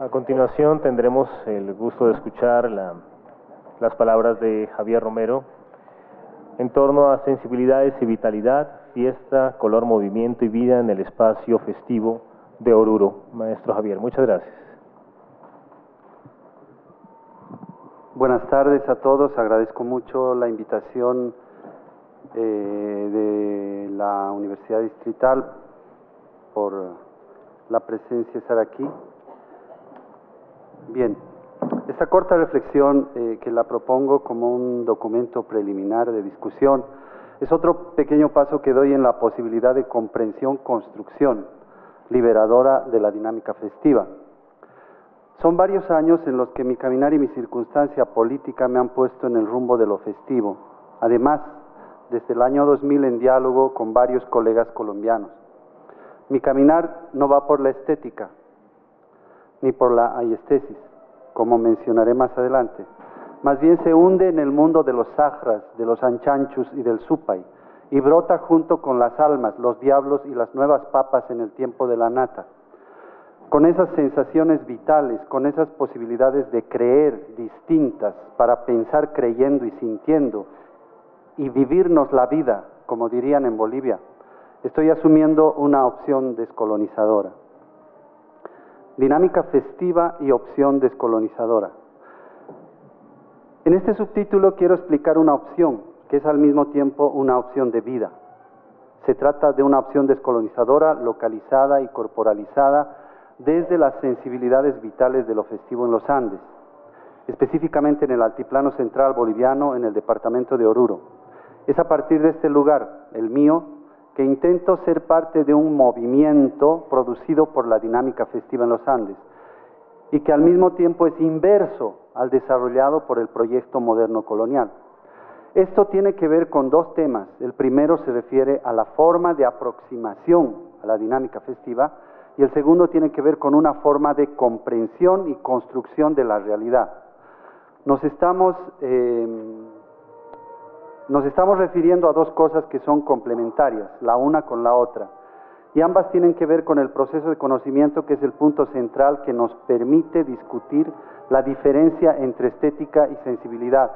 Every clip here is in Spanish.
A continuación tendremos el gusto de escuchar las palabras de Javier Romero en torno a sensibilidades y vitalidad, fiesta, color, movimiento y vida en el espacio festivo de Oruro. Maestro Javier, muchas gracias. Buenas tardes a todos, agradezco mucho la invitación de la Universidad Distrital por la presencia de estar aquí. Bien, esta corta reflexión que la propongo como un documento preliminar de discusión es otro pequeño paso que doy en la posibilidad de comprensión, construcción liberadora de la dinámica festiva. Son varios años en los que mi caminar y mi circunstancia política me han puesto en el rumbo de lo festivo. Además, desde el año 2000 en diálogo con varios colegas colombianos. Mi caminar no va por la estética, ni por la aiestesis, como mencionaré más adelante. Más bien se hunde en el mundo de los sajras, de los anchanchus y del supay, y brota junto con las almas, los diablos y las nuevas papas en el tiempo de la nata. Con esas sensaciones vitales, con esas posibilidades de creer distintas para pensar creyendo y sintiendo y vivirnos la vida, como dirían en Bolivia, estoy asumiendo una opción descolonizadora. Dinámica festiva y opción descolonizadora. En este subtítulo quiero explicar una opción que es al mismo tiempo una opción de vida. Se trata de una opción descolonizadora, localizada y corporalizada desde las sensibilidades vitales de lo festivo en los Andes, específicamente en el altiplano central boliviano, en el departamento de Oruro. Es a partir de este lugar, el mío, que intento ser parte de un movimiento producido por la dinámica festiva en los Andes y que al mismo tiempo es inverso al desarrollado por el proyecto moderno colonial. Esto tiene que ver con dos temas. El primero se refiere a la forma de aproximación a la dinámica festiva y el segundo tiene que ver con una forma de comprensión y construcción de la realidad. Nos estamos refiriendo a dos cosas que son complementarias, la una con la otra, y ambas tienen que ver con el proceso de conocimiento, que es el punto central que nos permite discutir la diferencia entre estética y sensibilidad.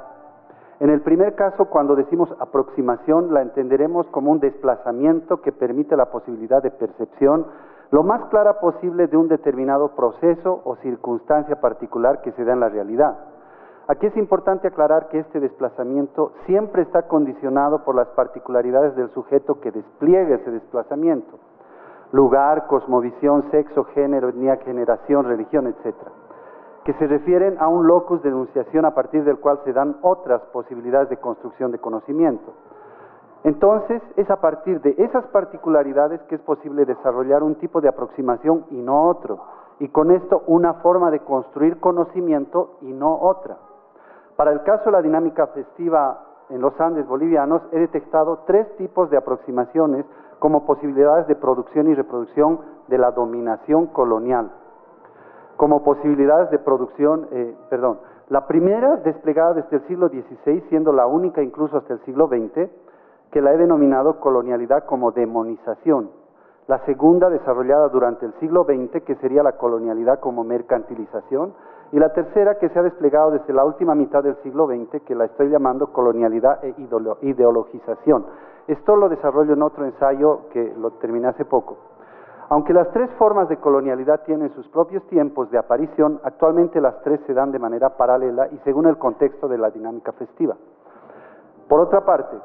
En el primer caso, cuando decimos aproximación, la entenderemos como un desplazamiento que permite la posibilidad de percepción lo más clara posible de un determinado proceso o circunstancia particular que se da en la realidad. Aquí es importante aclarar que este desplazamiento siempre está condicionado por las particularidades del sujeto que despliega ese desplazamiento. Lugar, cosmovisión, sexo, género, etnia, generación, religión, etc. Que se refieren a un locus de enunciación a partir del cual se dan otras posibilidades de construcción de conocimiento. Entonces, es a partir de esas particularidades que es posible desarrollar un tipo de aproximación y no otro, y con esto una forma de construir conocimiento y no otra. Para el caso de la dinámica festiva en los Andes bolivianos, he detectado tres tipos de aproximaciones como posibilidades de producción y reproducción de la dominación colonial. Como posibilidades de producción, la primera desplegada desde el siglo XVI, siendo la única incluso hasta el siglo XX, que la he denominado colonialidad como demonización. La segunda, desarrollada durante el siglo XX, que sería la colonialidad como mercantilización. Y la tercera, que se ha desplegado desde la última mitad del siglo XX, que la estoy llamando colonialidad e ideologización. Esto lo desarrollo en otro ensayo que lo terminé hace poco. Aunque las tres formas de colonialidad tienen sus propios tiempos de aparición, actualmente las tres se dan de manera paralela y según el contexto de la dinámica festiva. Por otra parte,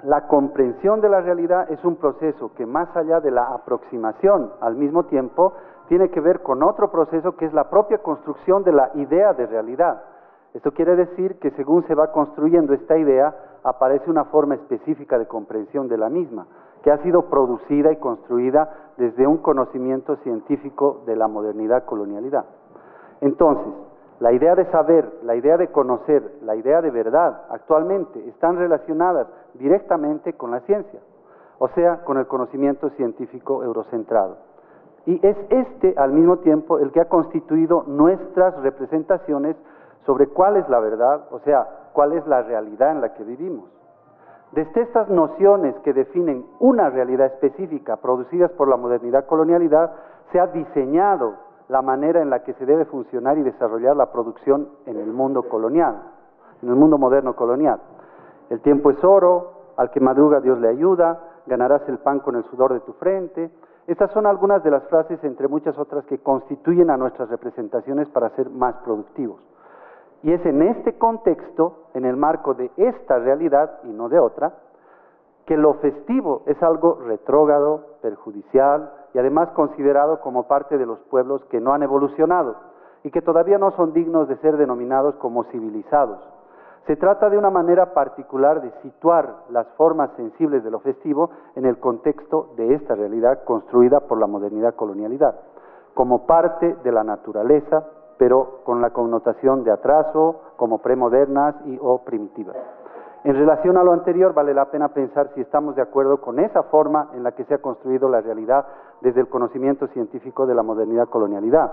la comprensión de la realidad es un proceso que más allá de la aproximación al mismo tiempo tiene que ver con otro proceso que es la propia construcción de la idea de realidad. Esto quiere decir que según se va construyendo esta idea, aparece una forma específica de comprensión de la misma, que ha sido producida y construida desde un conocimiento científico de la modernidad colonialidad. Entonces, la idea de saber, la idea de conocer, la idea de verdad, actualmente están relacionadas directamente con la ciencia, o sea, con el conocimiento científico eurocentrado. Y es este, al mismo tiempo, el que ha constituido nuestras representaciones sobre cuál es la verdad, o sea, cuál es la realidad en la que vivimos. Desde estas nociones que definen una realidad específica producidas por la modernidad colonialidad, se ha diseñado la manera en la que se debe funcionar y desarrollar la producción en el mundo colonial, en el mundo moderno colonial. El tiempo es oro, al que madruga Dios le ayuda, ganarás el pan con el sudor de tu frente. Estas son algunas de las frases, entre muchas otras, que constituyen a nuestras representaciones para ser más productivos. Y es en este contexto, en el marco de esta realidad y no de otra, que lo festivo es algo retrógrado, perjudicial y además considerado como parte de los pueblos que no han evolucionado y que todavía no son dignos de ser denominados como civilizados. Se trata de una manera particular de situar las formas sensibles de lo festivo en el contexto de esta realidad construida por la modernidad colonialidad, como parte de la naturaleza, pero con la connotación de atraso, como premodernas y o primitivas. En relación a lo anterior, vale la pena pensar si estamos de acuerdo con esa forma en la que se ha construido la realidad desde el conocimiento científico de la modernidad colonialidad.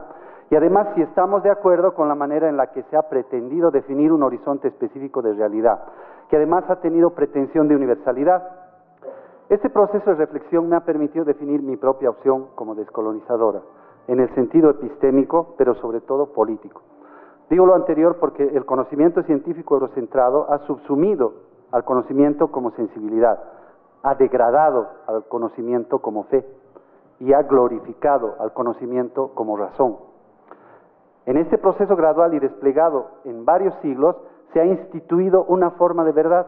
Y además, si estamos de acuerdo con la manera en la que se ha pretendido definir un horizonte específico de realidad, que además ha tenido pretensión de universalidad. Este proceso de reflexión me ha permitido definir mi propia opción como descolonizadora, en el sentido epistémico, pero sobre todo político. Digo lo anterior porque el conocimiento científico eurocentrado ha subsumido al conocimiento como sensibilidad, ha degradado al conocimiento como fe y ha glorificado al conocimiento como razón. En este proceso gradual y desplegado en varios siglos se ha instituido una forma de verdad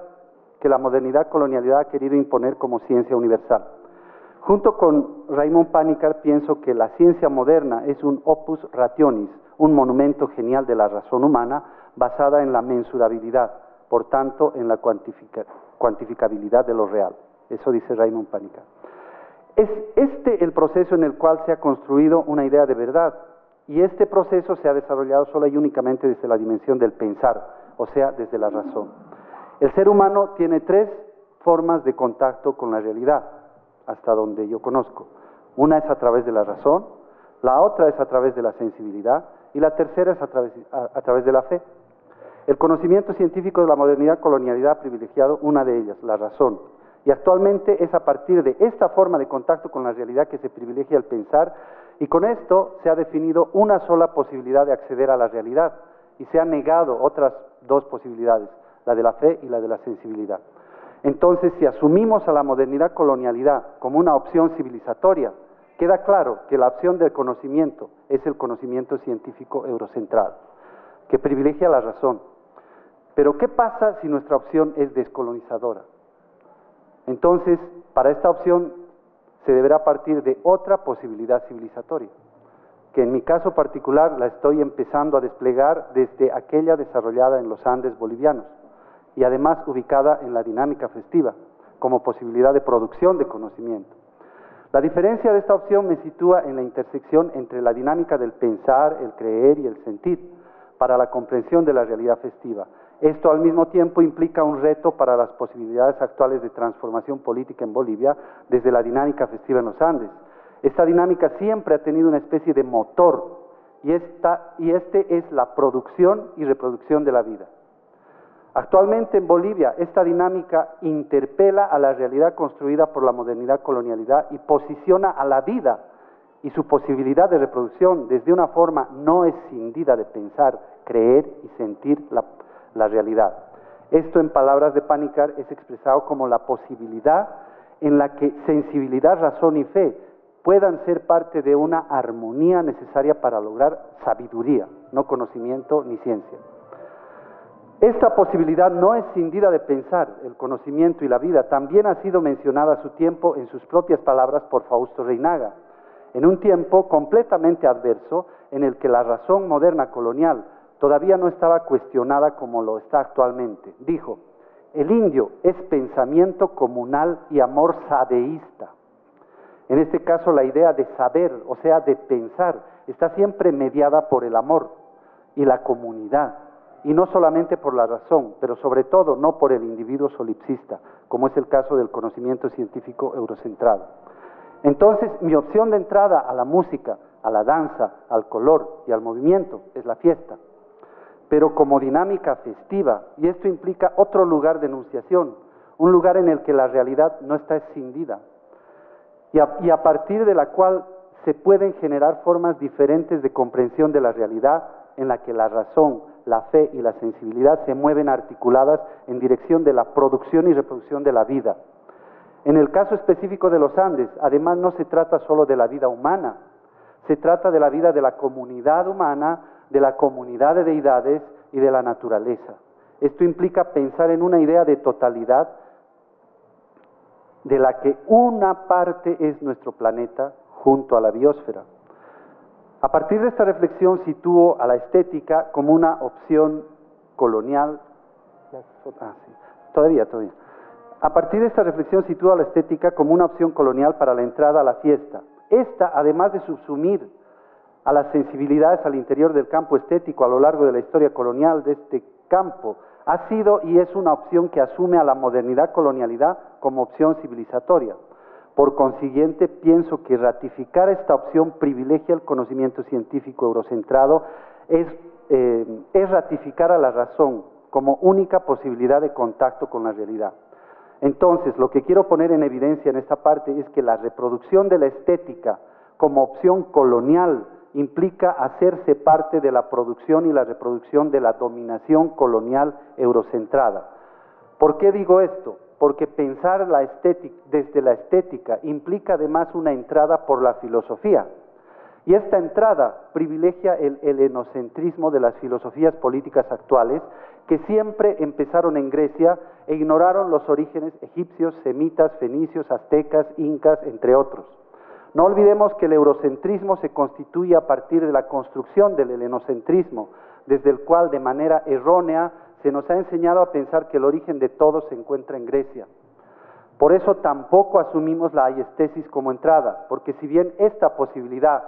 que la modernidad colonialidad ha querido imponer como ciencia universal. Junto con Raymond Panikkar pienso que la ciencia moderna es un opus rationis, un monumento genial de la razón humana basada en la mensurabilidad, por tanto en la cuantificabilidad de lo real. Eso dice Raymond Panikkar. Es este el proceso en el cual se ha construido una idea de verdad, y este proceso se ha desarrollado sola y únicamente desde la dimensión del pensar, o sea, desde la razón. El ser humano tiene tres formas de contacto con la realidad, hasta donde yo conozco. Una es a través de la razón, la otra es a través de la sensibilidad y la tercera es a través de la fe. El conocimiento científico de la modernidad colonialidad ha privilegiado una de ellas, la razón, y actualmente es a partir de esta forma de contacto con la realidad que se privilegia el pensar, y con esto se ha definido una sola posibilidad de acceder a la realidad y se han negado otras dos posibilidades, la de la fe y la de la sensibilidad. Entonces, si asumimos a la modernidad colonialidad como una opción civilizatoria, queda claro que la opción del conocimiento es el conocimiento científico eurocentrado, que privilegia la razón. Pero, ¿qué pasa si nuestra opción es descolonizadora? Entonces, para esta opción se deberá partir de otra posibilidad civilizatoria, que en mi caso particular la estoy empezando a desplegar desde aquella desarrollada en los Andes bolivianos, y además ubicada en la dinámica festiva, como posibilidad de producción de conocimiento. La diferencia de esta opción me sitúa en la intersección entre la dinámica del pensar, el creer y el sentir, para la comprensión de la realidad festiva. Esto al mismo tiempo implica un reto para las posibilidades actuales de transformación política en Bolivia desde la dinámica festiva en los Andes. Esta dinámica siempre ha tenido una especie de motor, y este es la producción y reproducción de la vida. Actualmente en Bolivia, esta dinámica interpela a la realidad construida por la modernidad colonialidad y posiciona a la vida y su posibilidad de reproducción desde una forma no escindida de pensar, creer y sentir la realidad. Esto, en palabras de Panikkar, es expresado como la posibilidad en la que sensibilidad, razón y fe puedan ser parte de una armonía necesaria para lograr sabiduría, no conocimiento ni ciencia. Esta posibilidad no escindida de pensar, el conocimiento y la vida también ha sido mencionada a su tiempo en sus propias palabras por Fausto Reinaga, en un tiempo completamente adverso en el que la razón moderna colonial todavía no estaba cuestionada como lo está actualmente. Dijo: el indio es pensamiento comunal y amor sabeísta. En este caso la idea de saber, o sea de pensar, está siempre mediada por el amor y la comunidad, y no solamente por la razón, pero sobre todo no por el individuo solipsista, como es el caso del conocimiento científico eurocentrado. Entonces, mi opción de entrada a la música, a la danza, al color y al movimiento es la fiesta, pero como dinámica festiva, y esto implica otro lugar de enunciación, un lugar en el que la realidad no está escindida, y a partir de la cual se pueden generar formas diferentes de comprensión de la realidad en la que la razón, la fe y la sensibilidad se mueven articuladas en dirección de la producción y reproducción de la vida. En el caso específico de los Andes, además no se trata solo de la vida humana, se trata de la vida de la comunidad humana, de la comunidad de deidades y de la naturaleza. Esto implica pensar en una idea de totalidad de la que una parte es nuestro planeta junto a la biosfera. A partir de esta reflexión sitúo a la estética como una opción colonial. A partir de esta reflexión sitúo a la estética como una opción colonial para la entrada a la fiesta. Esta, además de subsumir a las sensibilidades al interior del campo estético a lo largo de la historia colonial de este campo, ha sido y es una opción que asume a la modernidad colonialidad como opción civilizatoria. Por consiguiente, pienso que ratificar esta opción privilegia el conocimiento científico eurocentrado, es ratificar a la razón como única posibilidad de contacto con la realidad. Entonces, lo que quiero poner en evidencia en esta parte es que la reproducción de la estética como opción colonial implica hacerse parte de la producción y la reproducción de la dominación colonial eurocentrada. ¿Por qué digo esto? Porque pensar la estética, desde la estética implica además una entrada por la filosofía. Y esta entrada privilegia el helenocentrismo de las filosofías políticas actuales, que siempre empezaron en Grecia e ignoraron los orígenes egipcios, semitas, fenicios, aztecas, incas, entre otros. No olvidemos que el eurocentrismo se constituye a partir de la construcción del helenocentrismo, desde el cual de manera errónea se nos ha enseñado a pensar que el origen de todo se encuentra en Grecia. Por eso tampoco asumimos la aiestesis como entrada, porque si bien esta posibilidad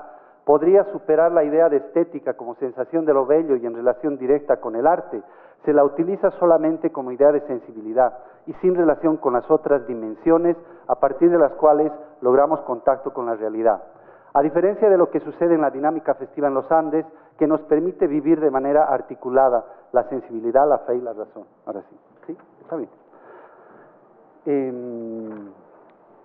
podría superar la idea de estética como sensación de lo bello y en relación directa con el arte, se la utiliza solamente como idea de sensibilidad y sin relación con las otras dimensiones a partir de las cuales logramos contacto con la realidad. A diferencia de lo que sucede en la dinámica festiva en los Andes, que nos permite vivir de manera articulada la sensibilidad, la fe y la razón. Ahora sí, ¿sí? Está bien.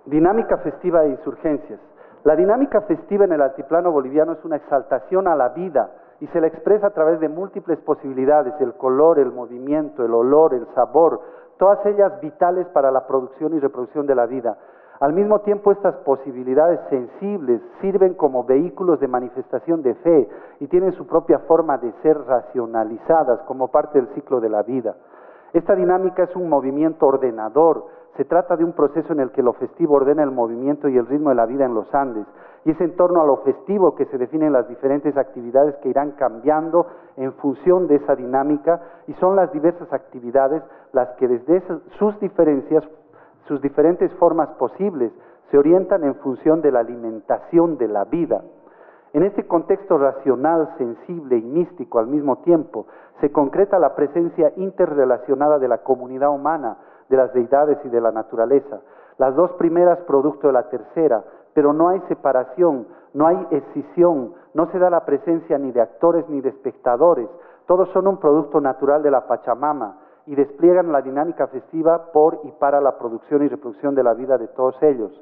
Dinámica festiva e insurgencias. La dinámica festiva en el altiplano boliviano es una exaltación a la vida y se la expresa a través de múltiples posibilidades, el color, el movimiento, el olor, el sabor, todas ellas vitales para la producción y reproducción de la vida. Al mismo tiempo, estas posibilidades sensibles sirven como vehículos de manifestación de fe y tienen su propia forma de ser racionalizadas como parte del ciclo de la vida. Esta dinámica es un movimiento ordenador. Se trata de un proceso en el que lo festivo ordena el movimiento y el ritmo de la vida en los Andes, y es en torno a lo festivo que se definen las diferentes actividades que irán cambiando en función de esa dinámica, y son las diversas actividades las que desde sus diferentes formas posibles se orientan en función de la alimentación de la vida. En este contexto racional, sensible y místico al mismo tiempo, se concreta la presencia interrelacionada de la comunidad humana, de las deidades y de la naturaleza. Las dos primeras producto de la tercera, pero no hay separación, no hay escisión, no se da la presencia ni de actores ni de espectadores. Todos son un producto natural de la Pachamama y despliegan la dinámica festiva por y para la producción y reproducción de la vida de todos ellos.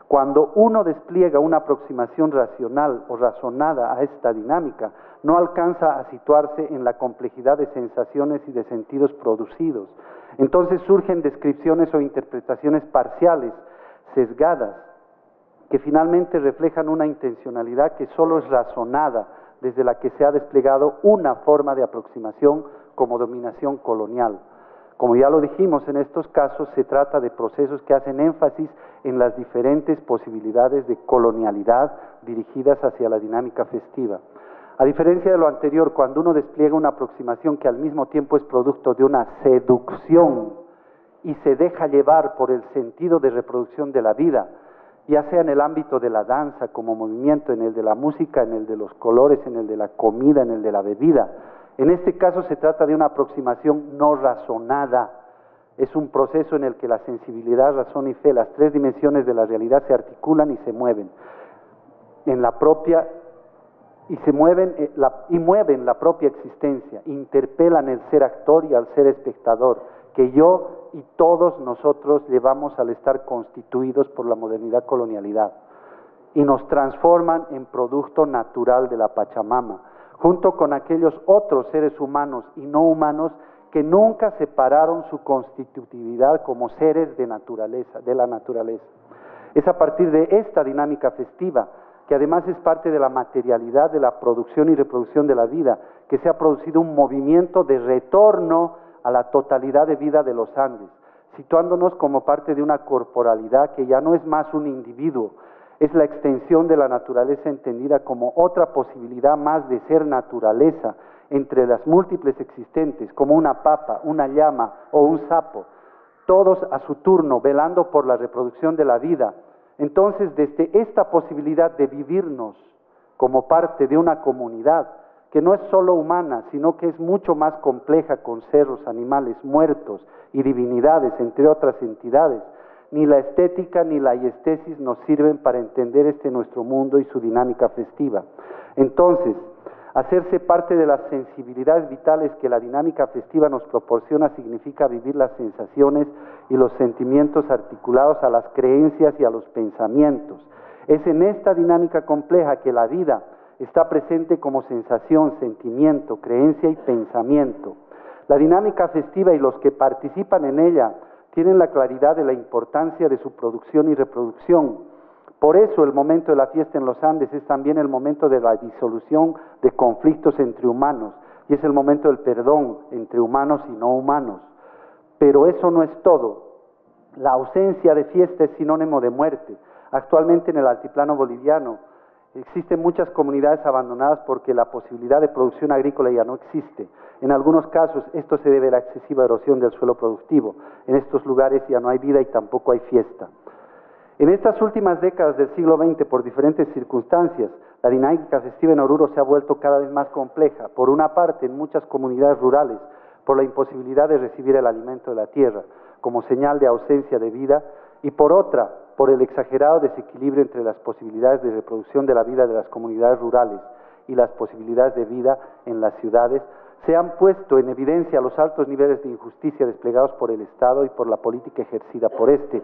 Cuando uno despliega una aproximación racional o razonada a esta dinámica, no alcanza a situarse en la complejidad de sensaciones y de sentidos producidos. Entonces surgen descripciones o interpretaciones parciales, sesgadas, que finalmente reflejan una intencionalidad que solo es razonada, desde la que se ha desplegado una forma de aproximación como dominación colonial. Como ya lo dijimos, en estos casos se trata de procesos que hacen énfasis en las diferentes posibilidades de colonialidad dirigidas hacia la dinámica festiva. A diferencia de lo anterior, cuando uno despliega una aproximación que al mismo tiempo es producto de una seducción y se deja llevar por el sentido de reproducción de la vida, ya sea en el ámbito de la danza como movimiento, en el de la música, en el de los colores, en el de la comida, en el de la bebida. En este caso se trata de una aproximación no razonada. Es un proceso en el que la sensibilidad, razón y fe, las tres dimensiones de la realidad se articulan y se mueven en la propia mueven la propia existencia, interpelan el ser actor y al ser espectador, que yo y todos nosotros llevamos al estar constituidos por la modernidad colonialidad. y nos transforman en producto natural de la Pachamama, junto con aquellos otros seres humanos y no humanos que nunca separaron su constitutividad como seres de la naturaleza. Es a partir de esta dinámica festiva, que además es parte de la materialidad de la producción y reproducción de la vida, que se ha producido un movimiento de retorno a la totalidad de vida de los Andes, situándonos como parte de una corporalidad que ya no es más un individuo, es la extensión de la naturaleza entendida como otra posibilidad más de ser naturaleza entre las múltiples existentes, como una papa, una llama o un sapo, todos a su turno velando por la reproducción de la vida. Entonces, desde esta posibilidad de vivirnos como parte de una comunidad, que no es solo humana, sino que es mucho más compleja, con cerros, animales muertos y divinidades, entre otras entidades, ni la estética ni la aiestesis nos sirven para entender este nuestro mundo y su dinámica festiva. Entonces, hacerse parte de las sensibilidades vitales que la dinámica festiva nos proporciona significa vivir las sensaciones y los sentimientos articulados a las creencias y a los pensamientos. Es en esta dinámica compleja que la vida está presente como sensación, sentimiento, creencia y pensamiento. La dinámica festiva y los que participan en ella tienen la claridad de la importancia de su producción y reproducción. Por eso el momento de la fiesta en los Andes es también el momento de la disolución de conflictos entre humanos y es el momento del perdón entre humanos y no humanos. Pero eso no es todo. La ausencia de fiesta es sinónimo de muerte. Actualmente en el altiplano boliviano existen muchas comunidades abandonadas porque la posibilidad de producción agrícola ya no existe. En algunos casos esto se debe a la excesiva erosión del suelo productivo. En estos lugares ya no hay vida y tampoco hay fiesta. En estas últimas décadas del siglo XX, por diferentes circunstancias, la dinámica festiva en Oruro se ha vuelto cada vez más compleja. Por una parte, en muchas comunidades rurales, por la imposibilidad de recibir el alimento de la tierra, como señal de ausencia de vida, y por otra, por el exagerado desequilibrio entre las posibilidades de reproducción de la vida de las comunidades rurales y las posibilidades de vida en las ciudades, se han puesto en evidencia los altos niveles de injusticia desplegados por el Estado y por la política ejercida por este.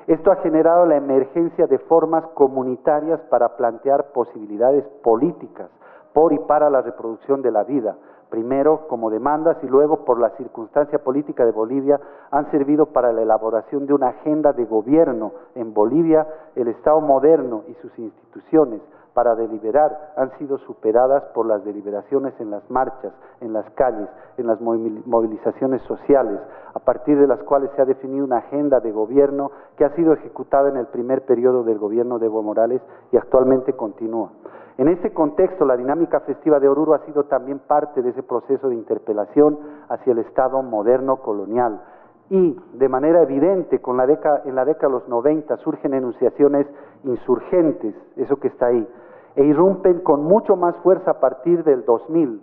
Esto ha generado la emergencia de formas comunitarias para plantear posibilidades políticas por y para la reproducción de la vida, primero como demandas y luego por la circunstancia política de Bolivia, han servido para la elaboración de una agenda de gobierno en Bolivia. El Estado moderno y sus instituciones para deliberar han sido superadas por las deliberaciones en las marchas, en las calles, en las movilizaciones sociales, a partir de las cuales se ha definido una agenda de gobierno que ha sido ejecutada en el primer periodo del gobierno de Evo Morales y actualmente continúa. En este contexto, la dinámica festiva de Oruro ha sido también parte de ese proceso de interpelación hacia el Estado moderno colonial. Y de manera evidente, en la década de los 90 surgen enunciaciones insurgentes, eso que está ahí, e irrumpen con mucho más fuerza a partir del 2000.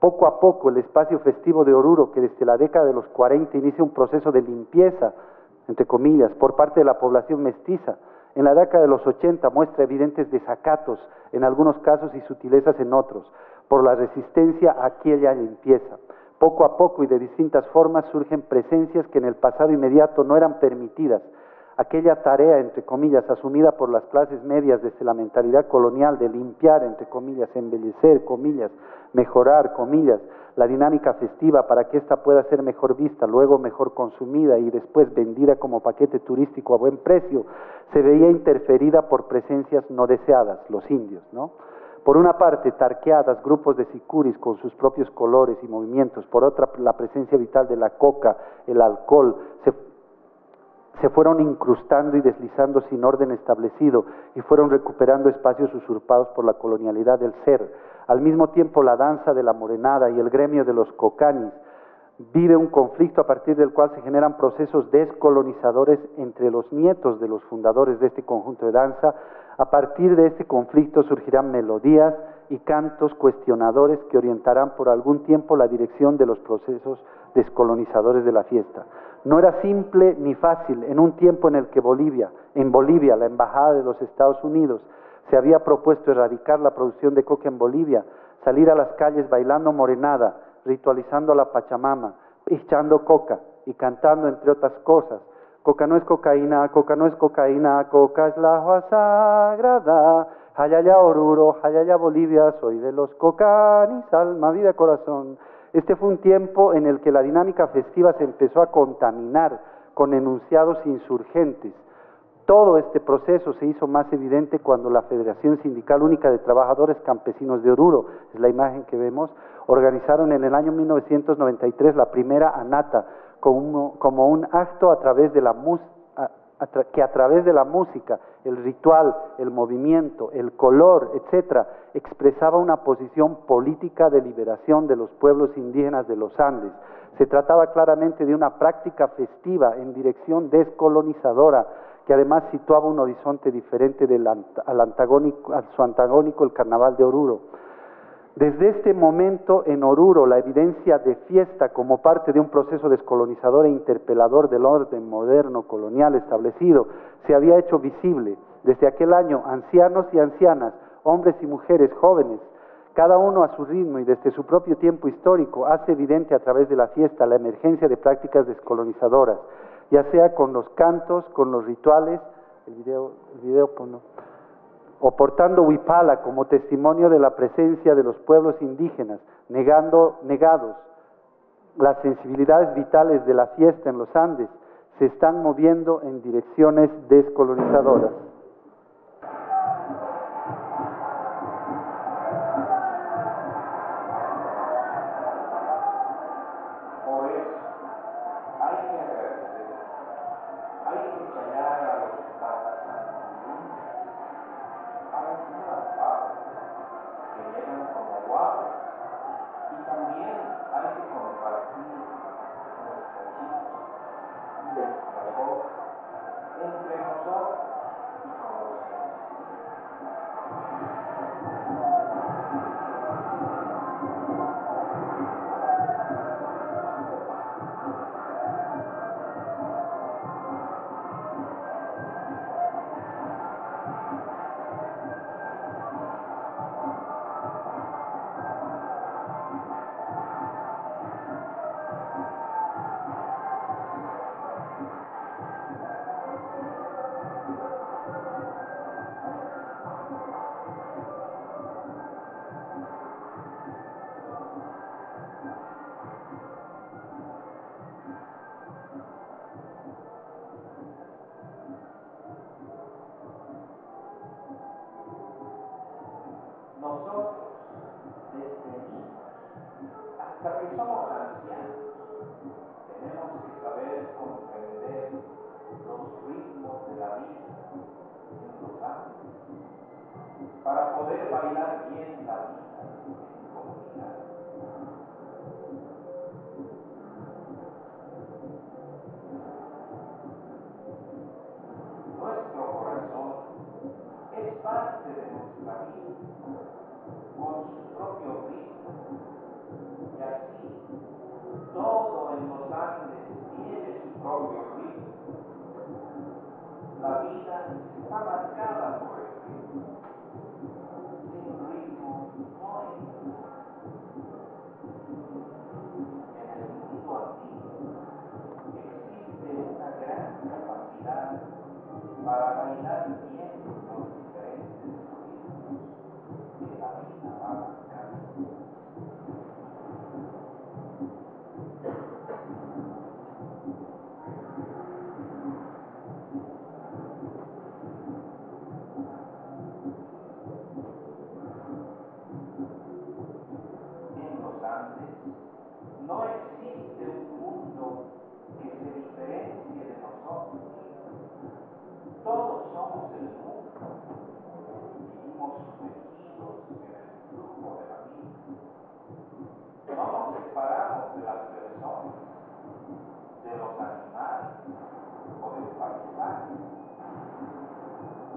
Poco a poco el espacio festivo de Oruro, que desde la década de los 40 inicia un proceso de limpieza, entre comillas, por parte de la población mestiza, en la década de los 80 muestra evidentes desacatos en algunos casos y sutilezas en otros, por la resistencia a aquella limpieza. Poco a poco y de distintas formas surgen presencias que en el pasado inmediato no eran permitidas. Aquella tarea, entre comillas, asumida por las clases medias desde la mentalidad colonial de limpiar, entre comillas, embellecer, comillas, mejorar, comillas, la dinámica festiva para que ésta pueda ser mejor vista, luego mejor consumida y después vendida como paquete turístico a buen precio, se veía interferida por presencias no deseadas, los indios, ¿no? Por una parte, tarqueadas, grupos de sicuris con sus propios colores y movimientos, por otra, la presencia vital de la coca, el alcohol, se fueron incrustando y deslizando sin orden establecido y fueron recuperando espacios usurpados por la colonialidad del ser. Al mismo tiempo, la danza de la morenada y el gremio de los cocanis vive un conflicto a partir del cual se generan procesos descolonizadores entre los nietos de los fundadores de este conjunto de danza. A partir de este conflicto surgirán melodías y cantos cuestionadores que orientarán por algún tiempo la dirección de los procesos descolonizadores de la fiesta. No era simple ni fácil en un tiempo en el que en Bolivia, la Embajada de los Estados Unidos se había propuesto erradicar la producción de coca en Bolivia, salir a las calles bailando morenada, ritualizando a la Pachamama, echando coca y cantando, entre otras cosas, Coca no es cocaína, coca no es cocaína, coca es la agua sagrada. Jayaya Oruro, Jayaya Bolivia, soy de los cocanis, alma, vida, corazón. Este fue un tiempo en el que la dinámica festiva se empezó a contaminar con enunciados insurgentes. Todo este proceso se hizo más evidente cuando la Federación Sindical Única de Trabajadores Campesinos de Oruro, es la imagen que vemos, organizaron en el año 1993 la primera ANATA, como un acto a través de la que a través de la música, el ritual, el movimiento, el color, etcétera, expresaba una posición política de liberación de los pueblos indígenas de los Andes. Se trataba claramente de una práctica festiva en dirección descolonizadora, que además situaba un horizonte diferente a su antagónico, el Carnaval de Oruro. Desde este momento en Oruro, la evidencia de fiesta como parte de un proceso descolonizador e interpelador del orden moderno colonial establecido se había hecho visible. Desde aquel año, ancianos y ancianas, hombres y mujeres jóvenes, cada uno a su ritmo y desde su propio tiempo histórico, hace evidente a través de la fiesta la emergencia de prácticas descolonizadoras, ya sea con los cantos, con los rituales, o portando huipala como testimonio de la presencia de los pueblos indígenas, negados. Las sensibilidades vitales de la fiesta en los Andes se están moviendo en direcciones descolonizadoras. Nosotros, desde niños hasta que somos ancianos, tenemos que saber comprender los ritmos de la vida en los Andes para poder bailar bien la vida en comunidad. Nuestro corazón es parte de nuestra vida, con sus propios ritmos, y así todo en los Andes tiene su propio ritmo. La vida está marcada por el ritmo. Sin ritmo no hay vida. En el mundo antiguo existe una gran capacidad para bailar bien los diferentes ritmos que la vida va marcando. En los Andes no existe un mundo que se diferencie de nosotros. Todos somos el mundo. Vivimos sumergidos en el flujo de la vida. No nos separamos de las personas, de los animales o del paisaje.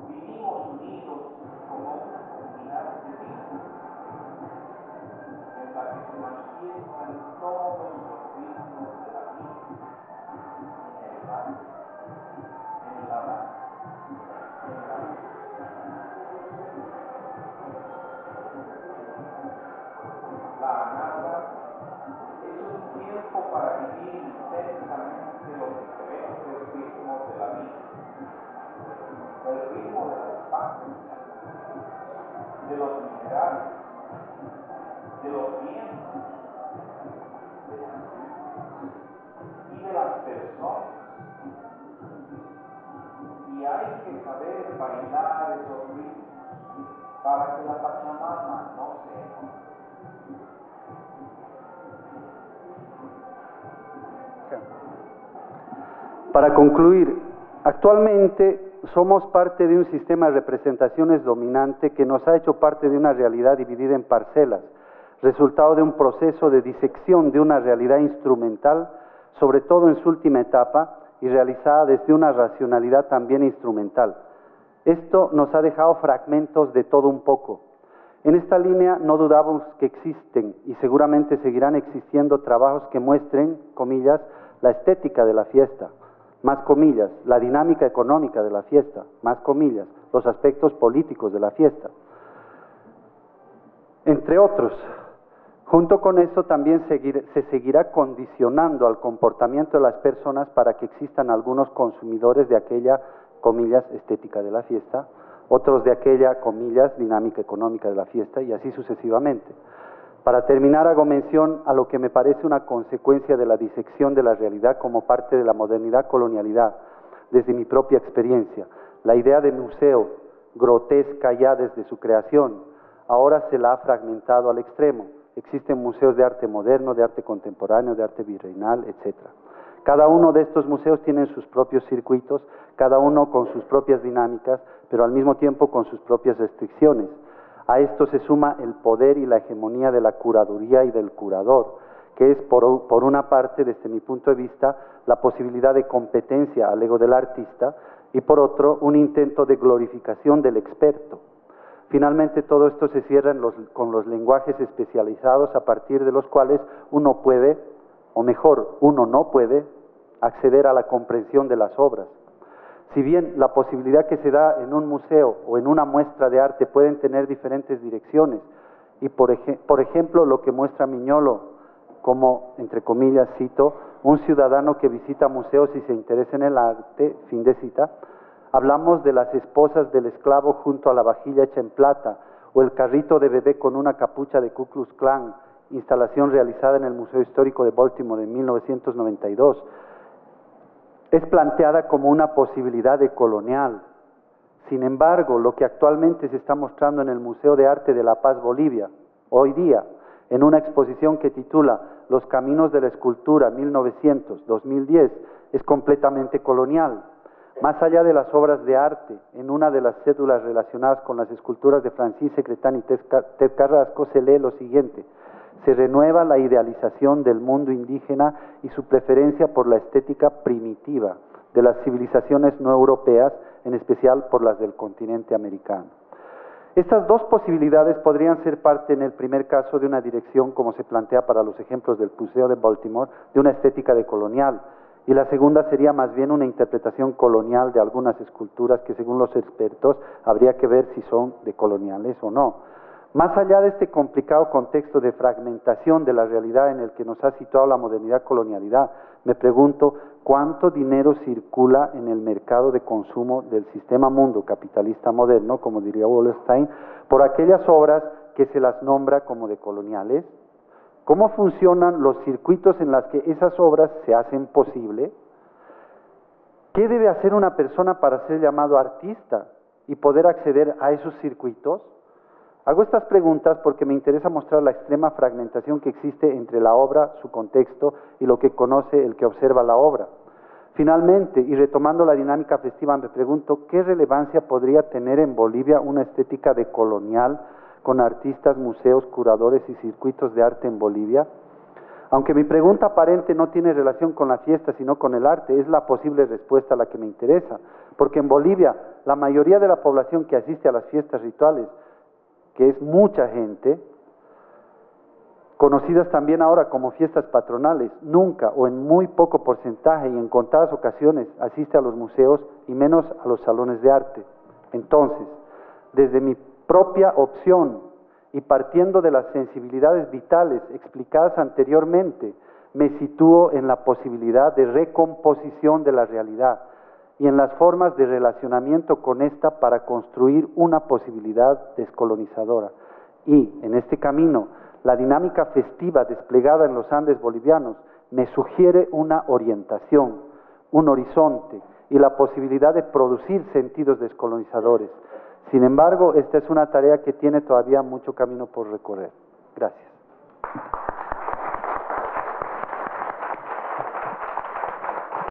Vivimos unidos como una comunidad de vida, en la que se manifiestan todos los ritmos de la vida, en el baile, en la danza, en la música. La anada es un tiempo para vivir intensamente los diferentes ritmos Para concluir, actualmente somos parte de un sistema de representaciones dominante que nos ha hecho parte de una realidad dividida en parcelas, resultado de un proceso de disección de una realidad instrumental, sobre todo en su última etapa, y realizada desde una racionalidad también instrumental. Esto nos ha dejado fragmentos de todo un poco. En esta línea no dudamos que existen y seguramente seguirán existiendo trabajos que muestren, comillas, la estética de la fiesta, más comillas, la dinámica económica de la fiesta, más comillas, los aspectos políticos de la fiesta, entre otros. Junto con eso también se seguirá condicionando al comportamiento de las personas para que existan algunos consumidores de aquella, comillas, estética de la fiesta, otros de aquella, comillas, dinámica económica de la fiesta y así sucesivamente. Para terminar, hago mención a lo que me parece una consecuencia de la disección de la realidad como parte de la modernidad colonialidad, desde mi propia experiencia. La idea de museo, grotesca ya desde su creación, ahora se la ha fragmentado al extremo. Existen museos de arte moderno, de arte contemporáneo, de arte virreinal, etc. Cada uno de estos museos tiene sus propios circuitos, cada uno con sus propias dinámicas, pero al mismo tiempo con sus propias restricciones. A esto se suma el poder y la hegemonía de la curaduría y del curador, que es, por una parte, desde mi punto de vista, la posibilidad de competencia al ego del artista, y por otro, un intento de glorificación del experto. Finalmente, todo esto se cierra con los lenguajes especializados a partir de los cuales uno puede, o mejor, uno no puede, acceder a la comprensión de las obras. Si bien la posibilidad que se da en un museo o en una muestra de arte pueden tener diferentes direcciones, y por ejemplo lo que muestra Miñolo como, entre comillas, cito, un ciudadano que visita museos y se interesa en el arte, fin de cita, hablamos de las esposas del esclavo junto a la vajilla hecha en plata, o el carrito de bebé con una capucha de Ku Klux Klan, instalación realizada en el Museo Histórico de Baltimore en 1992, es planteada como una posibilidad de colonial. Sin embargo, lo que actualmente se está mostrando en el Museo de Arte de La Paz, Bolivia, hoy día, en una exposición que titula Los Caminos de la Escultura 1900-2010, es completamente colonial. Más allá de las obras de arte, en una de las cédulas relacionadas con las esculturas de Francis Secretán y Ted Carrasco se lee lo siguiente: se renueva la idealización del mundo indígena y su preferencia por la estética primitiva de las civilizaciones no europeas, en especial por las del continente americano. Estas dos posibilidades podrían ser parte, en el primer caso, de una dirección, como se plantea para los ejemplos del Museo de Baltimore, de una estética de colonial, y la segunda sería más bien una interpretación colonial de algunas esculturas que, según los expertos, habría que ver si son de coloniales o no. Más allá de este complicado contexto de fragmentación de la realidad en el que nos ha situado la modernidad colonialidad, me pregunto cuánto dinero circula en el mercado de consumo del sistema mundo capitalista moderno, como diría Wallerstein, por aquellas obras que se las nombra como de coloniales. ¿Cómo funcionan los circuitos en los que esas obras se hacen posible? ¿Qué debe hacer una persona para ser llamado artista y poder acceder a esos circuitos? Hago estas preguntas porque me interesa mostrar la extrema fragmentación que existe entre la obra, su contexto y lo que conoce el que observa la obra. Finalmente, y retomando la dinámica festiva, me pregunto ¿qué relevancia podría tener en Bolivia una estética de colonial con artistas, museos, curadores y circuitos de arte en Bolivia? Aunque mi pregunta aparente no tiene relación con la fiesta, sino con el arte, es la posible respuesta a la que me interesa, porque en Bolivia la mayoría de la población que asiste a las fiestas rituales, que es mucha gente, conocidas también ahora como fiestas patronales, nunca o en muy poco porcentaje y en contadas ocasiones asiste a los museos y menos a los salones de arte. Entonces, desde mi propia opción y partiendo de las sensibilidades vitales explicadas anteriormente, me sitúo en la posibilidad de recomposición de la realidad y en las formas de relacionamiento con esta para construir una posibilidad descolonizadora. Y, en este camino, la dinámica festiva desplegada en los Andes bolivianos me sugiere una orientación, un horizonte y la posibilidad de producir sentidos descolonizadores. Sin embargo, esta es una tarea que tiene todavía mucho camino por recorrer. Gracias.